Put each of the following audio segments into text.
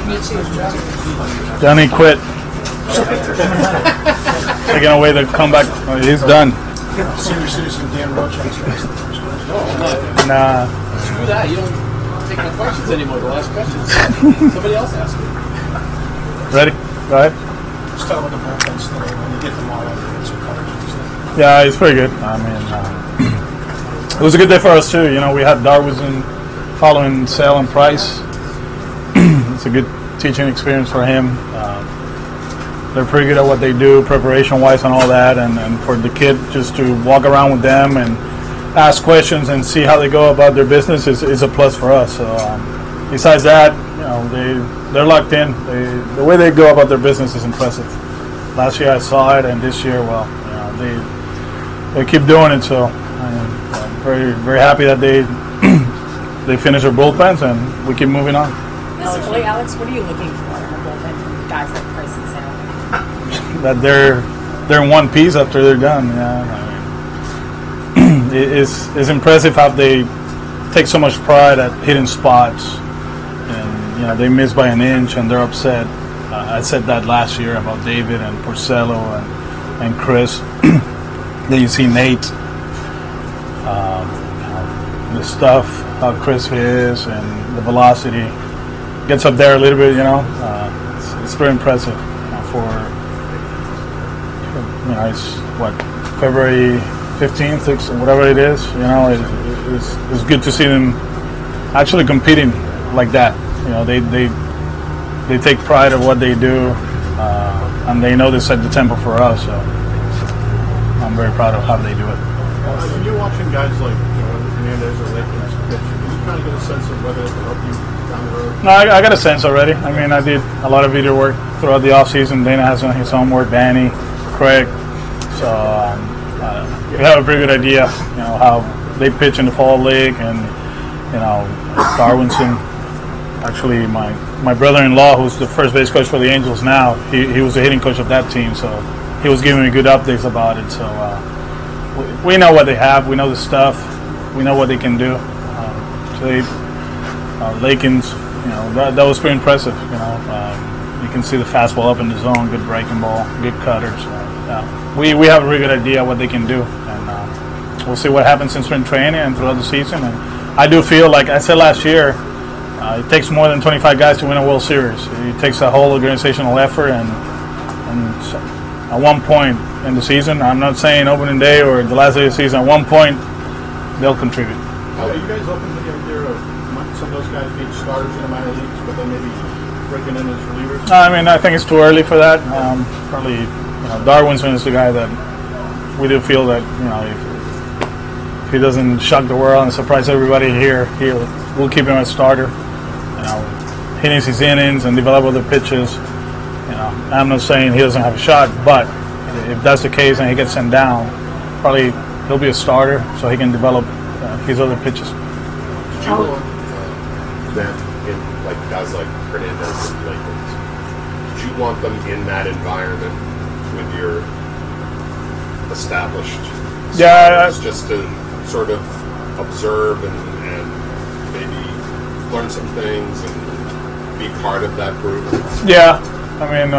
Me too. Johnny quit. Taking away the comeback. Oh, he's done. Senior citizen Dan Roach. Nah. Screw that. You don't take no questions anymore. The last questions. Somebody else asked me. Ready? Go ahead. Let's talk about the bullpens today when you get them all over. It's encouraging. Yeah, it's pretty good. I mean, it was a good day for us too. You know, we had Darwin following Sale and Price. It's a good teaching experience for him. They're pretty good at what they do, preparation-wise and all that. And for the kid just to walk around with them and ask questions and see how they go about their business is a plus for us. So besides that, you know, they're locked in. The way they go about their business is impressive. Last year I saw it, and this year, well, you know, they keep doing it. So I'm very, very happy that they finish their bullpens and we keep moving on. Physically, Alex, what are you looking for in a bullpen from guys like Price and Sale? That they're in one piece after they're done. Yeah, I mean, it's impressive how they take so much pride at hitting spots, and you know they miss by an inch and they're upset. I said that last year about David and Porcello and Chris. Then you see Nate, the stuff how crisp he is and the velocity gets up there a little bit. You know, it's very impressive for. You know, it's what, February 15th, whatever it is. You know, it's good to see them actually competing like that. You know, they take pride of what they do, and they know they set the tempo for us. So I'm very proud of how they do it. When you're watching guys like Hernandez or Lakers pitch, can you kind of get a sense of whether it will help you down the road? No, I got a sense already. I mean, I did a lot of video work throughout the off season. Dana has done his own work. Danny, Craig. So we have a pretty good idea, you know, how they pitch in the fall league, and you know, Darwinson. Actually, my brother-in-law, who's the first base coach for the Angels now, he was the hitting coach of that team, so he was giving me good updates about it. So we know what they have, we know the stuff, we know what they can do. Lakins, you know, that was pretty impressive. You know, you can see the fastball up in the zone, good breaking ball, good cutters. We have a really good idea what they can do, and we'll see what happens in spring training and throughout the season. And I do feel, like I said last year, it takes more than 25 guys to win a World Series. It takes a whole organizational effort, and so at one point in the season, I'm not saying opening day or the last day of the season, at one point they'll contribute. Are you guys open to the idea of some of those guys being starters in the minor leagues, but then maybe breaking in as relievers? I mean, I think it's too early for that. Probably. You know, Darwinson is the guy that we do feel that, you know, if he doesn't shock the world and surprise everybody here, we'll keep him as starter. You know, hitting his innings and develop other pitches. You know, I'm not saying he doesn't have a shot, but if that's the case and he gets sent down, probably he'll be a starter so he can develop his other pitches. Did you want them in, like guys like Hernandez and Lakins? Did you want them in that environment with your established stars, just to sort of observe and maybe learn some things and be part of that group? Yeah, I mean,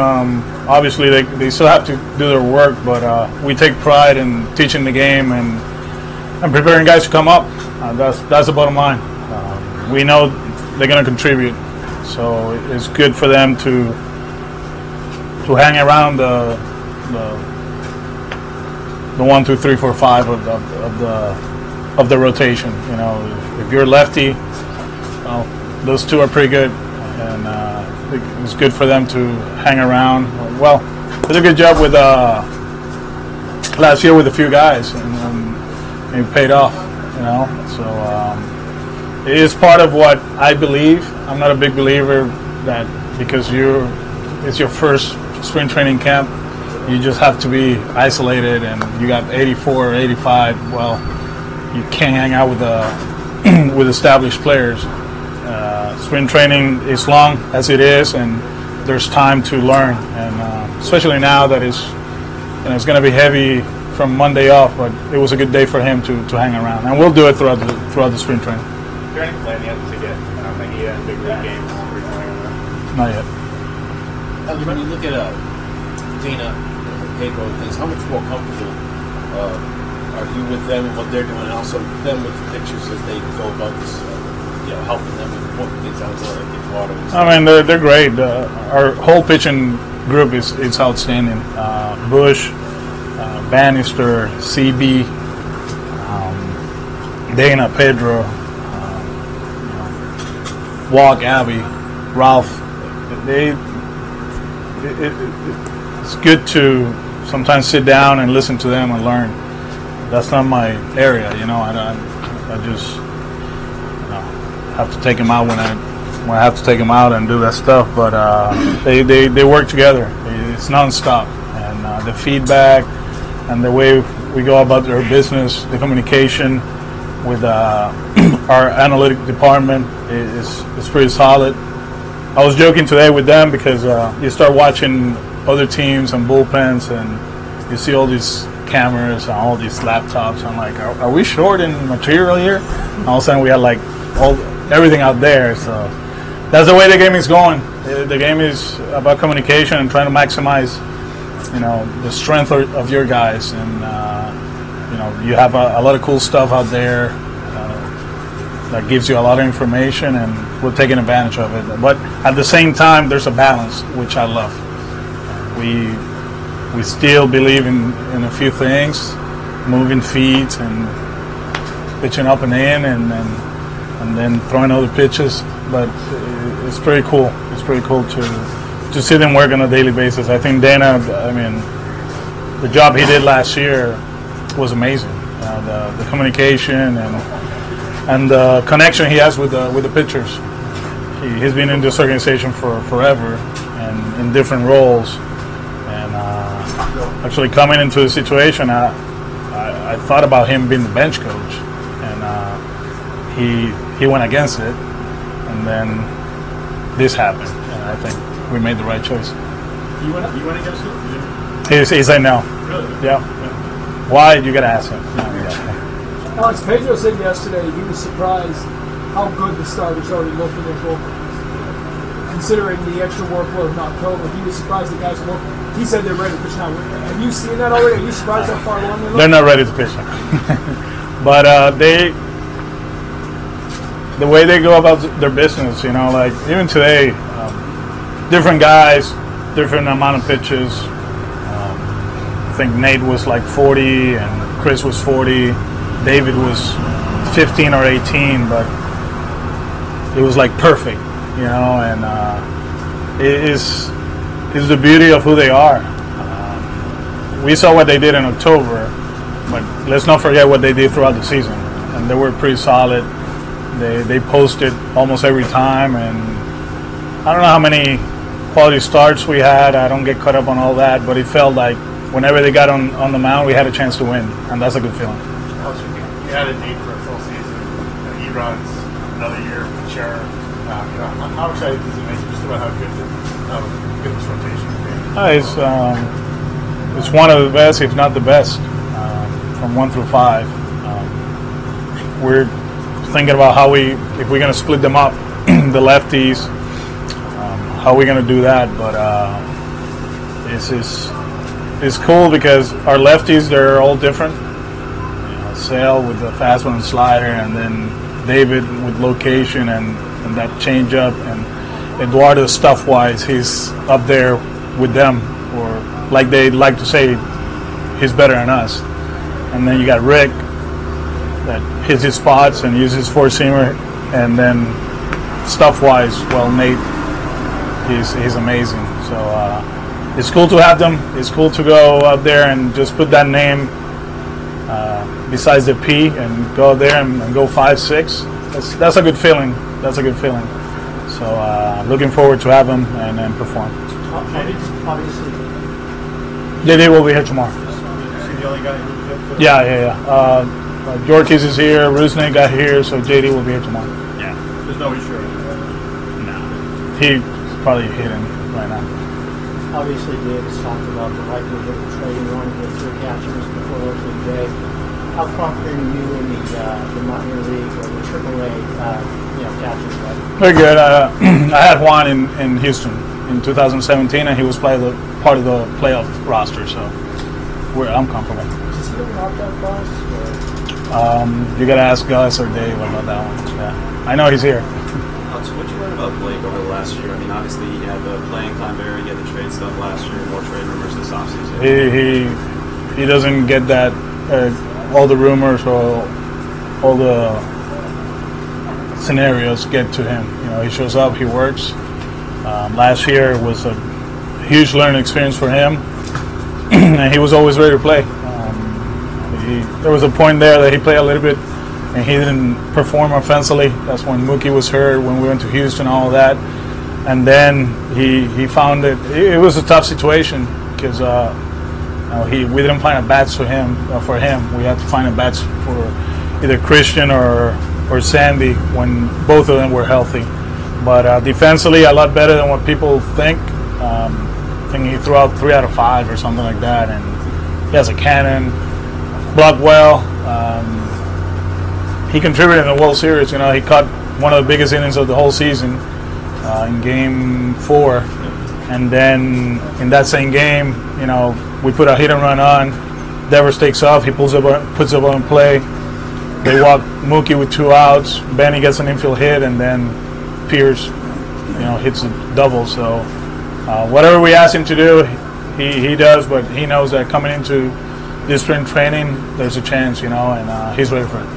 obviously they still have to do their work, but we take pride in teaching the game and preparing guys to come up. That's the bottom line. We know they're going to contribute, so it's good for them to hang around the 1, 2, 3, 4, 5 of the rotation. You know, if you're lefty, well, those two are pretty good, and it's good for them to hang around. Well, did a good job with last year with a few guys, and it paid off. You know, so it is part of what I believe. I'm not a big believer that because it's your first spring training camp, you just have to be isolated and you got 84 or 85. Well, you can't hang out with established players. Spring training is long as it is, and there's time to learn. And especially now that it's going to be heavy from Monday off, but it was a good day for him to hang around, and we'll do it throughout the spring training. Is there any plan yet to get Mejia and Big big league games or anything like that? Not yet. When you look at Dana, Pedro, and things, how much more comfortable are you with them and what they're doing, and also them with the pictures as they go about this, helping them and putting things out there like in water? I mean, they're great. Our whole pitching group is outstanding. Bush, Bannister, CB, Dana, Pedro, Walk, Abby, Ralph. It's good to sometimes sit down and listen to them and learn. That's not my area, I just have to take them out when I have to take them out and do that stuff. But they work together. It's nonstop, and the feedback and the way we go about their business, the communication with our analytic department is pretty solid. I was joking today with them because you start watching other teams and bullpens, and you see all these cameras and all these laptops. I'm like, are we short in material here? And all of a sudden, we had like everything out there. So that's the way the game is going. The game is about communication and trying to maximize, the strength of your guys. And you have a lot of cool stuff out there that gives you a lot of information, and we're taking advantage of it. But at the same time, there's a balance, which I love. We still believe in a few things, moving feet and pitching up and in, and then throwing other pitches. But it's pretty cool. It's pretty cool to see them work on a daily basis. I think Dana, the job he did last year was amazing. The communication and the connection he has with the pitchers. He's been in this organization for forever and in different roles. And actually coming into the situation, I thought about him being the bench coach, and he went against it, and then this happened, and I think we made the right choice. You went against it? He said no. Really? Yeah. Why? You gotta ask him. Alex, Pedro said yesterday he was surprised how good the starters already looked in their bullpens. Considering the extra workload in October, he was surprised the guys look. He said they're ready to pitch now. Have you seen that already? Are you surprised how far along they look? They're not ready to pitch, but the way they go about their business, like even today, different guys, different amount of pitches. I think Nate was like 40 and Chris was 40. David was 15 or 18, but it was like perfect, and it is the beauty of who they are. We saw what they did in October, but let's not forget what they did throughout the season, and they were pretty solid. They posted almost every time, and I don't know how many quality starts we had. I don't get caught up on all that, but it felt like whenever they got on the mound, we had a chance to win, and that's a good feeling. You had a need for a full season. He runs another year, sure. How excited does it make you just about how good this rotation is? It's one of the best, if not the best, from 1 through 5. We're thinking about if we're going to split them up, the lefties, how we're going to do that. But it's cool because our lefties, they're all different. Sale with the fastball and slider, and then David with location and that changeup, and Eduardo stuff-wise, he's up there with them, or like they like to say, he's better than us. And then you got Rick that hits his spots and uses four-seamer, and then stuff-wise, well, Nate, he's amazing. So it's cool to have them. It's cool to go out there and just put that name besides the P and go out there and go 5-6. That's a good feeling. That's a good feeling. So looking forward to have them and perform. Obviously. JD will be here tomorrow. Is he the only guy who hit? Yeah. Jorkis is here. Rusnik got here, so JD will be here tomorrow. Yeah. There's no issue. No. He's probably hitting right now. Obviously, Davis talked about the likelihood of trading one of the three catchers before opening day. how confident are you in the minor league or the AAA, catchers? Right? Very good. I had Juan in Houston in 2017, and he was part of the playoff roster, so I'm comfortable. Does he have an opt-out clause? You got to ask Gus or Dave about that one. Yeah, I know he's here. What did you learn about Blake over the last year? I mean, obviously he had the playing time barrier, he had the trade stuff last year, more trade rumors this offseason. He doesn't get that all the rumors or all the scenarios get to him. He shows up, he works. Last year was a huge learning experience for him, and he was always ready to play. There was a point there that he played a little bit, and he didn't perform offensively. That's when Mookie was hurt, when we went to Houston, all of that. And then he found it was a tough situation because we didn't find a bats for him. We had to find a bats for either Christian or Sandy when both of them were healthy. But defensively, a lot better than what people think. I think he threw out 3 out of 5 or something like that, and he has a cannon, blocked well. He contributed in the World Series. He caught one of the biggest innings of the whole season in Game 4, and then in that same game, we put a hit and run on. Devers takes off. He puts it on play. They walk Mookie with 2 outs. Benny gets an infield hit, and then Pierce, hits a double. So whatever we ask him to do, he does. But he knows that coming into this spring training, there's a chance, and he's ready for it.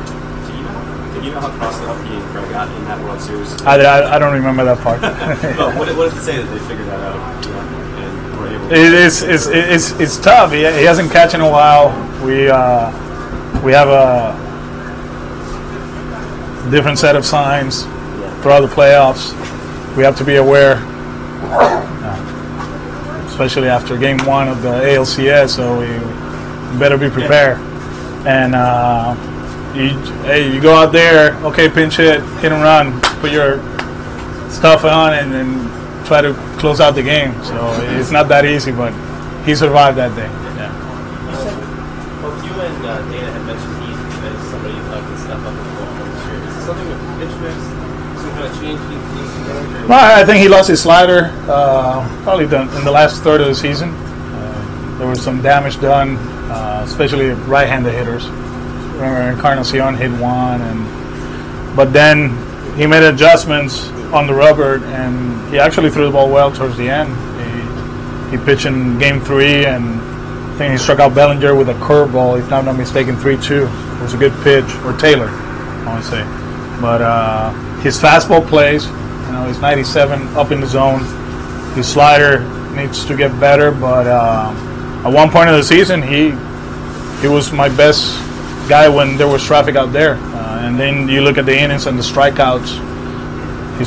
Do you know how crossed up he and Craig got in that World Series? I don't remember that part. But what does it say that they figured that out? And were able to it's tough. He hasn't catched in a while. We have a different set of signs throughout the playoffs. We have to be aware, especially after Game 1 of the ALCS. So we better be prepared. And you go out there, okay, pinch hit and run, put your stuff on, and then try to close out the game. So it's not that easy, but he survived that day. Yeah. You said both you and Dana had mentioned Heath as somebody you thought could step up in the bullpen this year. Is it something with the pitch mix? Some kind of change he Well, I think he lost his slider probably in the last third of the season. There was some damage done, especially right-handed hitters. Remember, Encarnacion hit one, but then he made adjustments on the rubber, and he actually threw the ball well towards the end. He pitched in Game 3, and I think he struck out Bellinger with a curveball, if I'm not mistaken, 3-2. It was a good pitch, or Taylor, I want to say. But his fastball plays. He's 97 up in the zone. His slider needs to get better, but at one point of the season, he was my best guy when there was traffic out there. And then you look at the innings and the strikeouts. He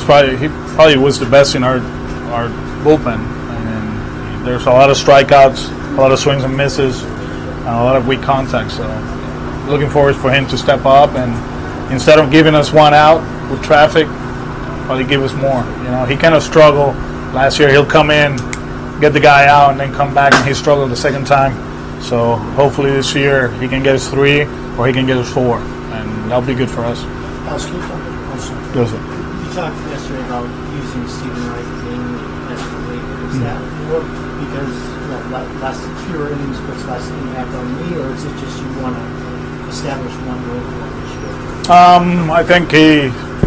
probably was the best in our bullpen. And there's a lot of strikeouts, a lot of swings and misses, and a lot of weak contact. So looking forward for him to step up, and instead of giving us 1 out with traffic, probably give us more. He kind of struggled last year. He'll come in, get the guy out, and then come back, and he struggled the second time. So hopefully this year he can get us 3 or he can get us 4, and that'll be good for us. You talked yesterday about using Stephen Wright as a reliever. Is that more because fewer innings puts less impact on me, or is it just you want to establish one role for this year? I think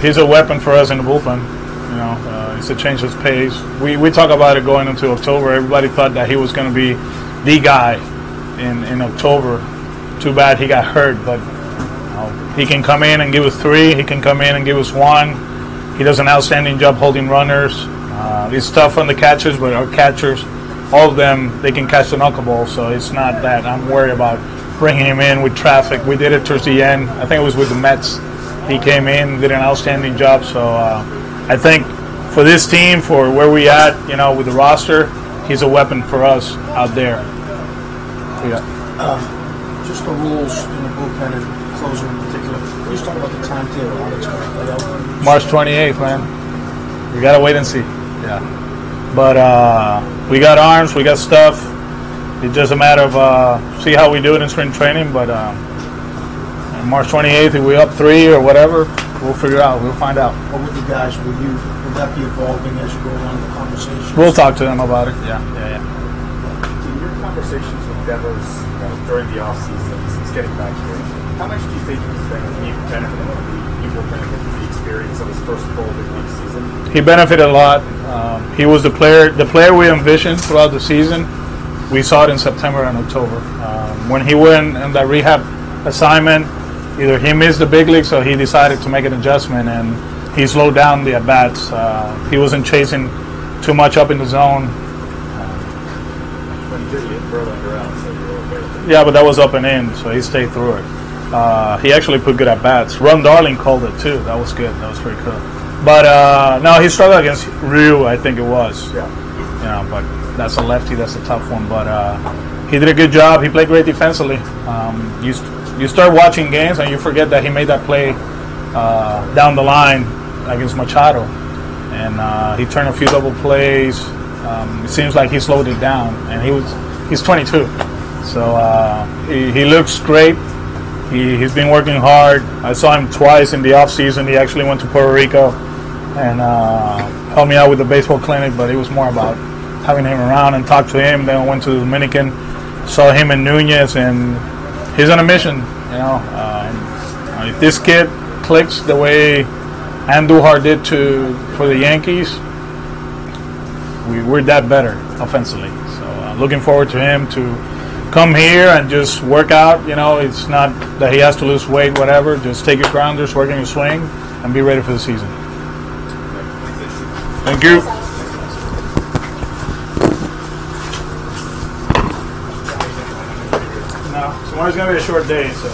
he's a weapon for us in the bullpen. It's a change of pace. We talk about it going into October. Everybody thought that he was going to be the guy in October. Too bad he got hurt, but he can come in and give us 3. He can come in and give us 1. He does an outstanding job holding runners. It's tough on the catchers, but our catchers, all of them, they can catch the knuckleball, so it's not that I'm worried about bringing him in with traffic. We did it towards the end. I think it was with the Mets. He came in, did an outstanding job. So I think for this team, for where we at, with the roster, he's a weapon for us out there. Just the rules in the bullpen and closer in particular. Can you just talk about the timetable, how it's going to play out? March 28th, man. We got to wait and see. Yeah. But we got arms, we got stuff. It's just a matter of see how we do it in spring training. But March 28th, if we up 3 or whatever, we'll figure out. We'll find out. Or with the guys, will that be evolving as you go along in the conversation? We'll talk to them about it. Yeah. In your conversations with Devers during the off season, since getting back here, how much do you think he's benefited from the experience of his first full big league season? He benefited a lot. He was the player we envisioned throughout the season. We saw it in September and October. When he went on that rehab assignment, either he missed the big league, so he decided to make an adjustment, and he slowed down the at-bats. He wasn't chasing too much up in the zone. When he did, he hit Verlander out, so you were okay. Yeah, but that was up and in, so he stayed through it. He actually put good at-bats. Ron Darling called it, too. That was good. That was pretty cool. But, no, he struggled against Ryu, I think it was. Yeah. You know, but that's a lefty. That's a tough one. But he did a good job. He played great defensively. You start watching games and you forget that he made that play down the line against Machado, and he turned a few double plays. It seems like he slowed it down, and he's 22, so he looks great. He's been working hard. I saw him twice in the off season. He actually went to Puerto Rico and helped me out with the baseball clinic, but it was more about having him around and talk to him. Then I went to the Dominican, saw him and Nunez, and he's on a mission. You know, if this kid clicks the way Andujar did for the Yankees, we're that better offensively. So looking forward to him to come here and just work out. You know, it's not that he has to lose weight, whatever. Just take your grounders, work on your swing, and be ready for the season. Thank you. No, tomorrow's gonna be a short day, so.